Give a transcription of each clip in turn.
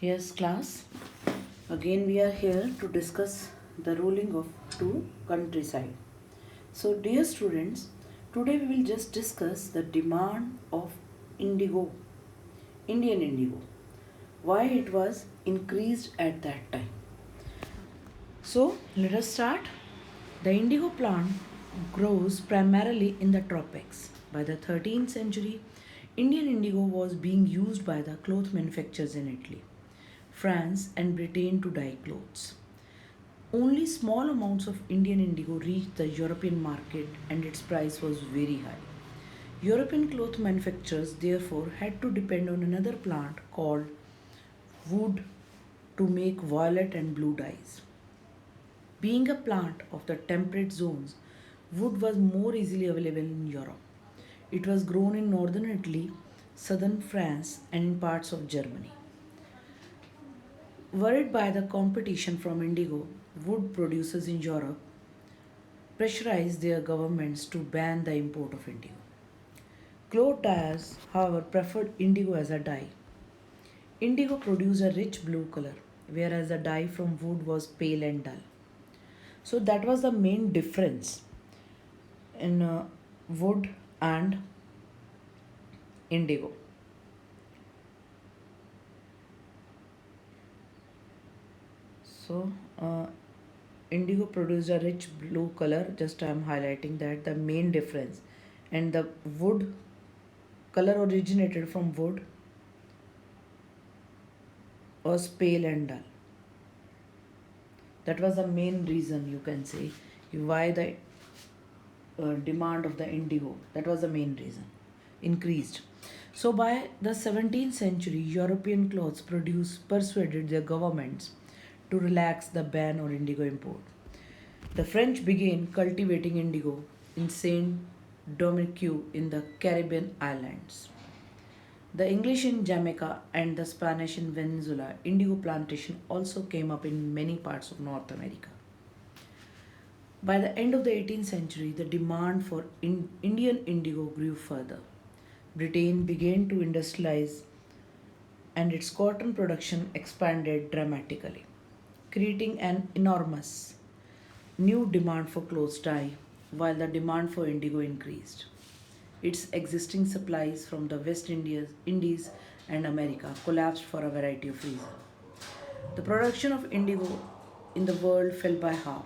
Yes, class. Again, we are here to discuss the ruling of two countryside. So, dear students, today we will just discuss the demand of indigo, Indian indigo, why it was increased at that time. So, let us start. The indigo plant grows primarily in the tropics. By the 13th century, Indian indigo was being used by the cloth manufacturers in Italy, France, and Britain to dye clothes. Only small amounts of Indian indigo reached the European market and its price was very high. European cloth manufacturers therefore had to depend on another plant called wood to make violet and blue dyes. Being a plant of the temperate zones, wood was more easily available in Europe. It was grown in northern Italy, southern France, and in parts of Germany. Worried by the competition from indigo, wood producers in Europe pressurized their governments to ban the import of indigo. Cloth dyers, however, preferred indigo as a dye. Indigo produced a rich blue color, whereas the dye from wood was pale and dull. So that was the main difference in wood and indigo. So indigo produced a rich blue color. Just I am highlighting that the main difference, and the wood color originated from wood was pale and dull. That was the main reason, you can say, why the demand of the indigo. That was the main reason increased. So by the 17th century, European clothes produce persuaded their governments to relax the ban on indigo import. The French began cultivating indigo in Saint Domingue in the Caribbean islands. The English in Jamaica and the Spanish in Venezuela, indigo plantation also came up in many parts of North America. By the end of the 18th century, the demand for Indian indigo grew further. Britain began to industrialize and its cotton production expanded dramatically, creating an enormous new demand for clothes dye while the demand for indigo increased. Its existing supplies from the Indies and America collapsed for a variety of reasons. The production of indigo in the world fell by half.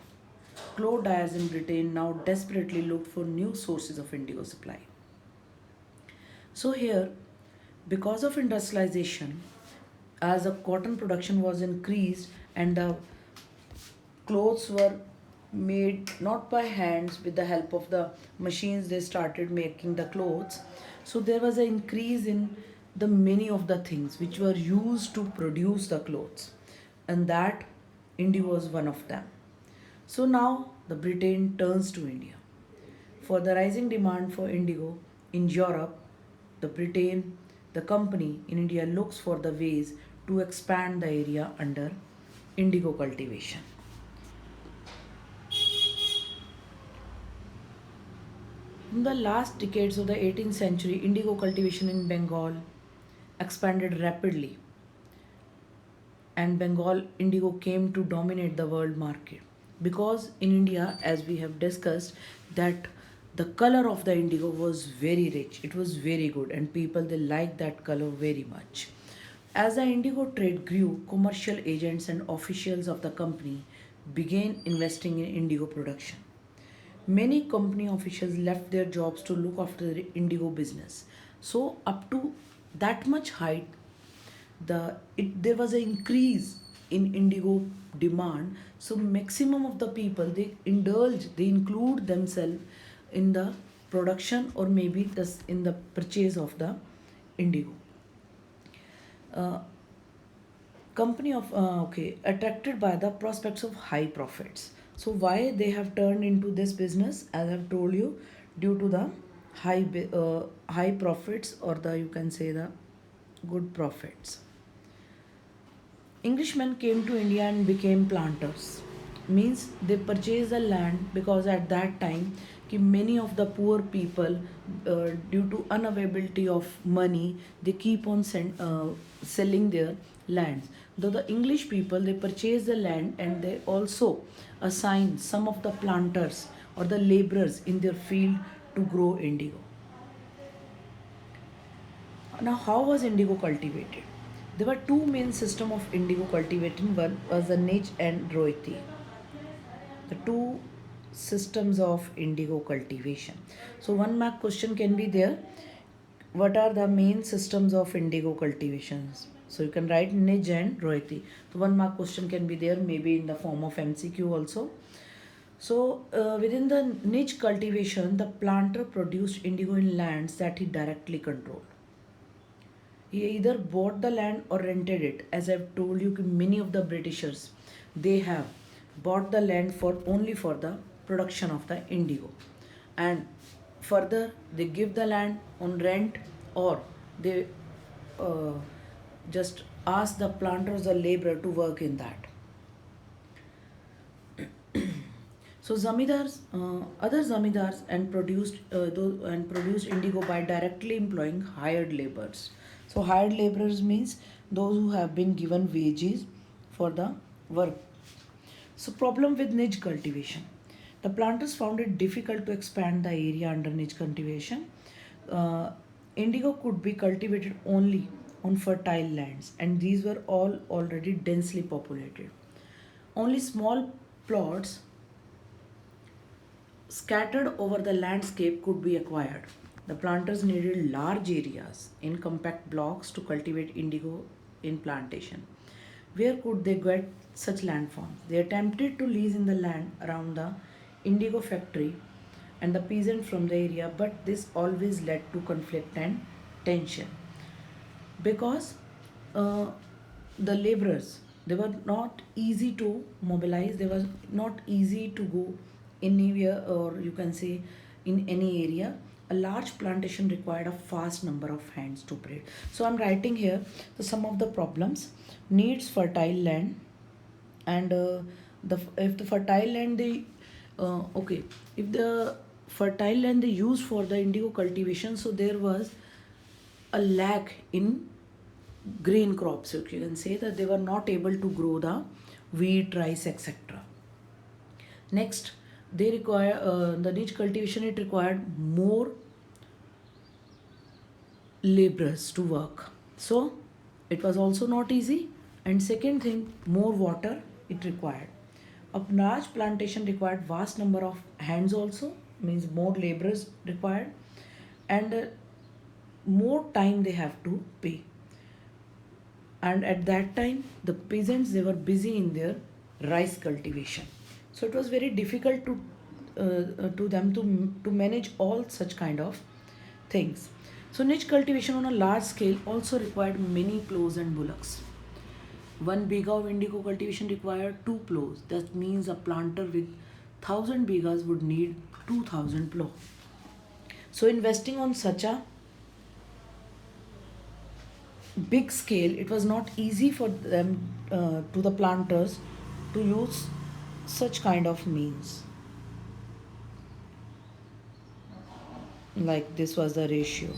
Cloth dyers in Britain now desperately looked for new sources of indigo supply. So, here, because of industrialization, as the cotton production was increased and the clothes were made not by hands with the help of the machines, they started making the clothes. So, there was an increase in the many of the things which were used to produce the clothes, and that indigo was one of them. So now the Britain turns to India. For the rising demand for indigo in Europe, the Britain, the company in India looks for the ways to expand the area under indigo cultivation. In the last decades of the 18th century, indigo cultivation in Bengal expanded rapidly, and Bengal indigo came to dominate the world market. Because in India, as we have discussed, that the color of the indigo was very rich, it was very good, and people they liked that color very much. As the indigo trade grew, commercial agents and officials of the company began investing in indigo production. Many company officials left their jobs to look after the indigo business. So up to that much height, there was an increase in indigo demand. So maximum of the people they include themselves in the production or maybe this in the purchase of the indigo. Uh, company of okay attracted by the prospects of high profits. So why they have turned into this business, as I've told you, due to the high profits, or the you can say the good profits. Englishmen came to India and became planters. Means they purchased the land because at that time many of the poor people, due to unavailability of money, they keep on selling their lands. Though the English people, they purchase the land and they also assign some of the planters or the laborers in their field to grow indigo. Now, how was indigo cultivated? There were two main systems of indigo cultivating. One was the niche and royalty. The two systems of indigo cultivation. So, one mark question can be there. What are the main systems of indigo cultivations? So, you can write niche and royalty. So, one mark question can be there, maybe in the form of MCQ also. So, within the niche cultivation, the planter produced indigo in lands that he directly controlled. He either bought the land or rented it. As I've told you, many of the Britishers, they have bought the land for only for the production of the indigo, and further they give the land on rent, or they uh, just ask the planters or laborer to work in that. So zamidars, other zamidars and produced indigo by directly employing hired laborers. So hired laborers means those who have been given wages for the work. So problem with niche cultivation. The planters found it difficult to expand the area under niche cultivation. Uh, Indigo could be cultivated only on fertile lands, and these were all already densely populated. Only small plots scattered over the landscape could be acquired. The planters needed large areas in compact blocks to cultivate indigo in plantation. Where could they get such landforms? They attempted to lease in the land around the indigo factory and the peasant from the area, but this always led to conflict and tension because uh, the laborers, they were not easy to mobilize, they were not easy to go anywhere, or you can say in any area. A large plantation required a vast number of hands to operate. So I'm writing here the some of the problems. Needs fertile land, and the if the fertile land they okay, if the fertile land they use for the indigo cultivation, so there was a lack in grain crops. You can say that they were not able to grow the wheat, rice, etc. Next, they require the niche cultivation. It required more laborers to work, so it was also not easy. And second thing, more water it required. A large plantation required vast number of hands also, means more laborers required, and more time they have to pay. And at that time the peasants, they were busy in their rice cultivation, so it was very difficult to them to manage all such kind of things. So niche cultivation on a large scale also required many plows and bullocks. One biga of indigo cultivation required two plows. That means a planter with 1,000 bigas would need 2,000 plow. So investing on such a big scale, it was not easy for them, to the planters, to use such kind of means. Like this was the ratio.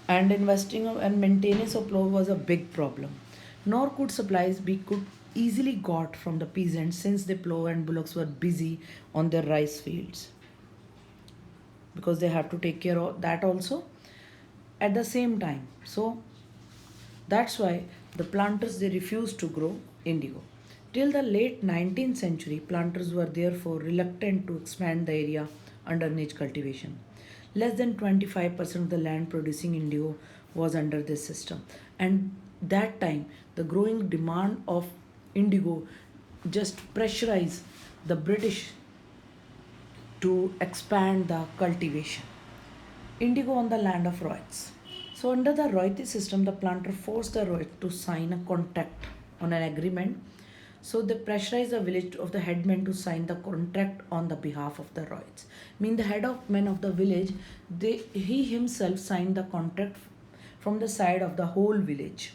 And investing and maintenance of plow was a big problem. Nor could supplies be could easily got from the peasants, since the plow and bullocks were busy on their rice fields, because they have to take care of that also at the same time. So that's why the planters, they refused to grow indigo. Till the late 19th century, planters were therefore reluctant to expand the area under niche cultivation. Less than 25% of the land producing indigo was under this system. And that time, the growing demand of indigo just pressurized the British to expand the cultivation. Indigo on the land of Royals. So, under the royalty system, the planter forced the Royal to sign a contract on an agreement. So, they pressurized the village of the headmen to sign the contract on the behalf of the Royals. Mean the head of men of the village, he himself signed the contract from the side of the whole village.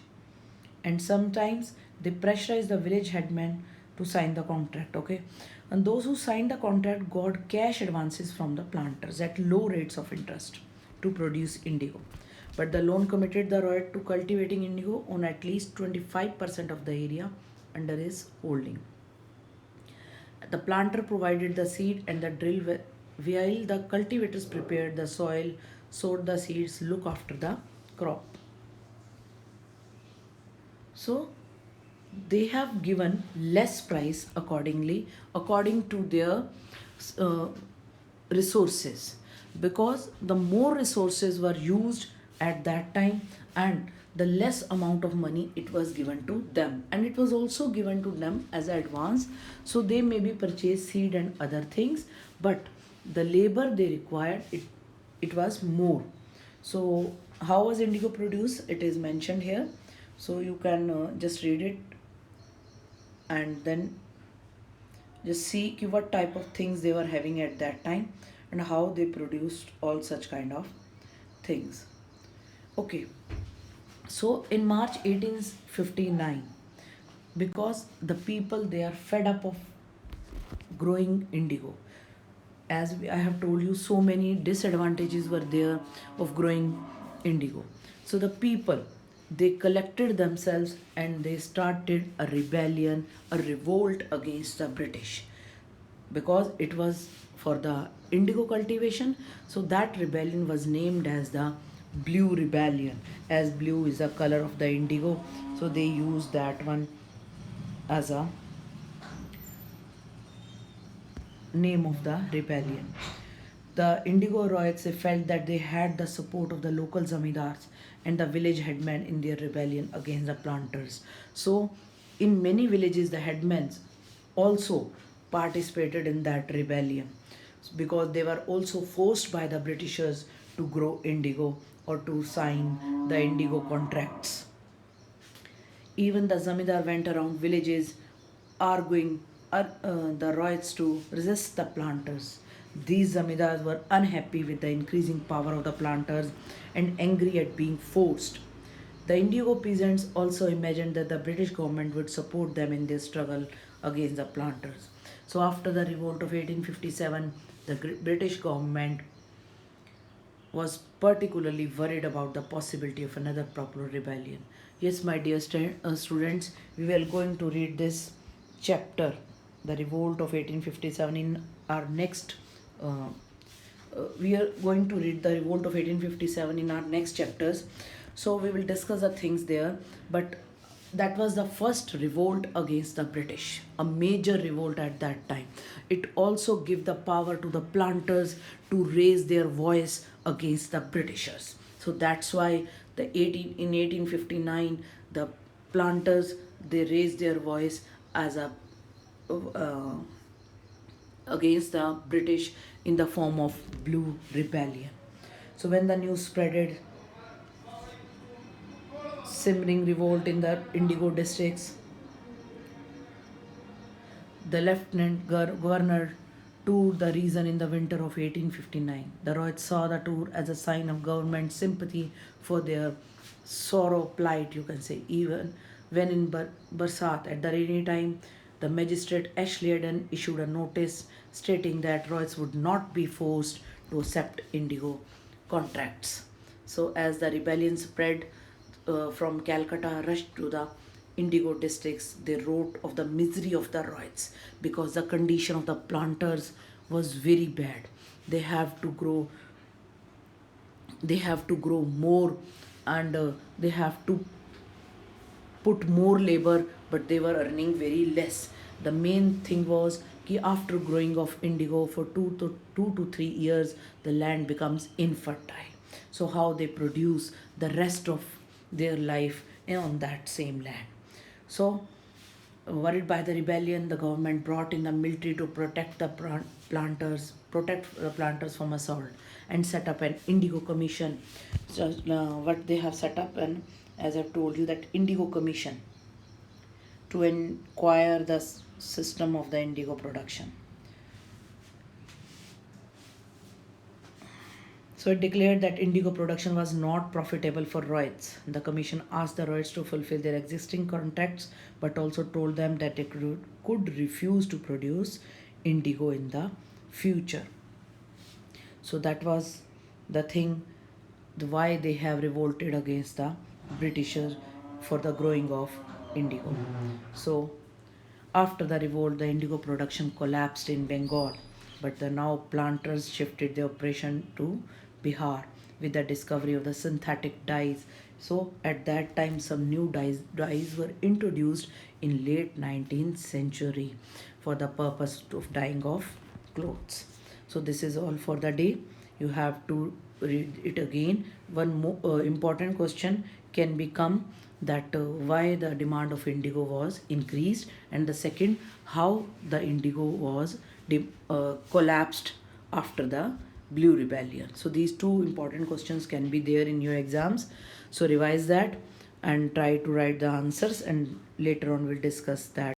And sometimes they pressurize the village headman to sign the contract. Okay, and those who signed the contract got cash advances from the planters at low rates of interest to produce indigo. but the loan committed the Roy to cultivating indigo on at least 25% of the area under his holding. The planter provided the seed and the drill while the cultivators prepared the soil, sowed the seeds, look after the crop. So they have given less price accordingly according to their uh, resources, because the more resources were used at that time and the less amount of money it was given to them, and it was also given to them as advance, so they maybe purchase seed and other things, but the labor they required, it was more. So how was indigo produced, it is mentioned here, so you can just read it and then just see what type of things they were having at that time and how they produced all such kind of things. Okay, so in March 1859, because the people they are fed up of growing indigo, as I have told you, so many disadvantages were there of growing indigo. So the people they collected themselves and they started a rebellion, a revolt against the British, because it was for the indigo cultivation. So that rebellion was named as the Blue Rebellion, as blue is the color of the indigo. So they used that one as a name of the rebellion. The Indigo Royals felt that they had the support of the local zamindars and the village headmen in their rebellion against the planters. So, in many villages, the headmen also participated in that rebellion because they were also forced by the Britishers to grow indigo or to sign the indigo contracts. Even the zamindar went around villages arguing the rights to resist the planters. These zamindars were unhappy with the increasing power of the planters and angry at being forced. The indigo peasants also imagined that the British government would support them in their struggle against the planters. So, after the revolt of 1857, the British government was particularly worried about the possibility of another popular rebellion. Yes, my dear students, we were going to read this chapter, The Revolt of 1857, in our next. Uh, we are going to read The Revolt of 1857 in our next chapters. So we will discuss the things there. But that was the first revolt against the British, a major revolt at that time. It also gave the power to the planters to raise their voice against the Britishers. So that's why in 1859 the planters they raised their voice as a uh, against the British in the form of Blue Rebellion. So when the news spreaded, simmering revolt in the Indigo districts, the Lieutenant Governor toured the region in the winter of 1859. The Royals saw the tour as a sign of government sympathy for their sorrow plight, you can say. Even when in Barsat, at the rainy time, the magistrate Ashley Eden issued a notice stating that Royals would not be forced to accept indigo contracts. So, as the rebellion spread from Calcutta, rushed to the indigo districts, they wrote of the misery of the Royals because the condition of the planters was very bad. They have to grow they have to grow more, and they have to put more labor, but they were earning very less. The main thing was कि after growing of indigo for 2 to 3 years the land becomes infertile. So how they produce the rest of their life on that same land. So worried by the rebellion, the government brought in the military to protect the protect the planters from assault, and set up an indigo commission. So what they have set up, and as I've told you, that indigo commission to inquire the system of the indigo production. So it declared that indigo production was not profitable for Royals. The commission asked the Royals to fulfill their existing contracts, but also told them that they could refuse to produce indigo in the future. So that was the thing why they have revolted against the Britishers for the growing of indigo. So after the revolt, the indigo production collapsed in Bengal, but the now planters shifted their operation to Bihar with the discovery of the synthetic dyes. So at that time, some new dyes were introduced in late 19th century for the purpose of dyeing of clothes. So this is all for the day. You have to read it again. One more important question can become that why the demand of indigo was increased, and the second, how the indigo was collapsed after the blue rebellion. So these two important questions can be there in your exams, so revise that and try to write the answers, and later on we'll discuss that